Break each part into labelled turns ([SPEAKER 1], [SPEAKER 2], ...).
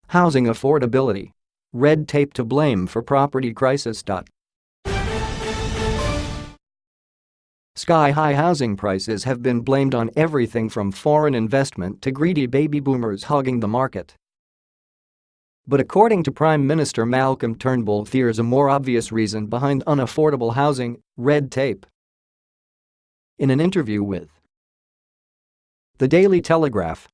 [SPEAKER 1] Housing affordability. Red tape to blame for property crisis. Sky-high housing prices have been blamed on everything from foreign investment to greedy baby boomers hogging the market. But according to Prime Minister Malcolm Turnbull, there's a more obvious reason behind unaffordable housing: red tape. In an interview with The Daily Telegraph,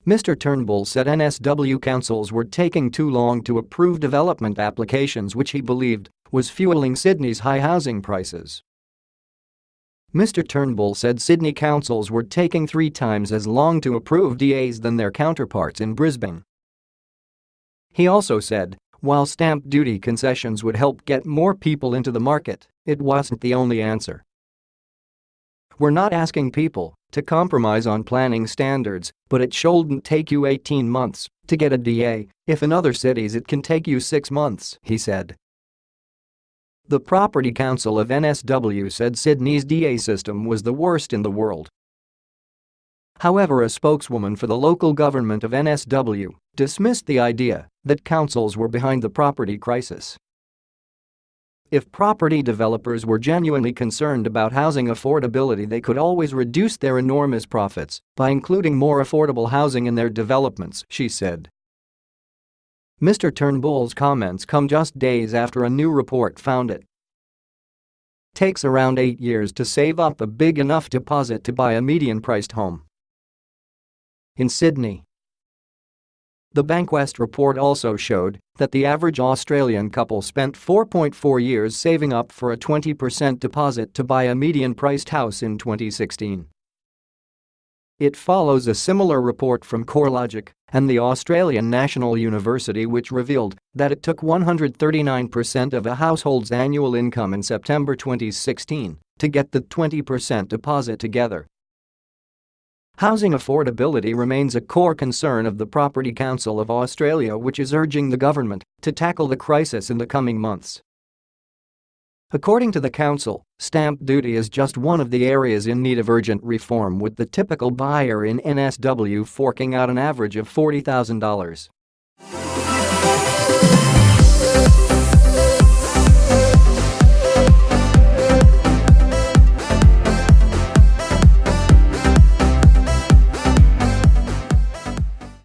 [SPEAKER 1] Mr. Turnbull said NSW councils were taking too long to approve development applications, which he believed was fueling Sydney's high housing prices. Mr. Turnbull said Sydney councils were taking 3 times as long to approve DAs than their counterparts in Brisbane. He also said, while stamp duty concessions would help get more people into the market, it wasn't the only answer. "We're not asking people to compromise on planning standards, but it shouldn't take you 18 months to get a DA if in other cities it can take you 6 months," he said. The Property Council of NSW said Sydney's DA system was the worst in the world. However, a spokeswoman for the local government of NSW dismissed the idea that councils were behind the property crisis. If property developers were genuinely concerned about housing affordability, they could always reduce their enormous profits by including more affordable housing in their developments, she said. Mr. Turnbull's comments come just days after a new report found it takes around 8 years to save up a big enough deposit to buy a median-priced home in Sydney. The Bankwest report also showed that the average Australian couple spent 4.4 years saving up for a 20% deposit to buy a median-priced house in 2016. It follows a similar report from CoreLogic and the Australian National University, which revealed that it took 139% of a household's annual income in September 2016 to get the 20% deposit together. Housing affordability remains a core concern of the Property Council of Australia, which is urging the government to tackle the crisis in the coming months. According to the council, stamp duty is just one of the areas in need of urgent reform, with the typical buyer in NSW forking out an average of $40,000.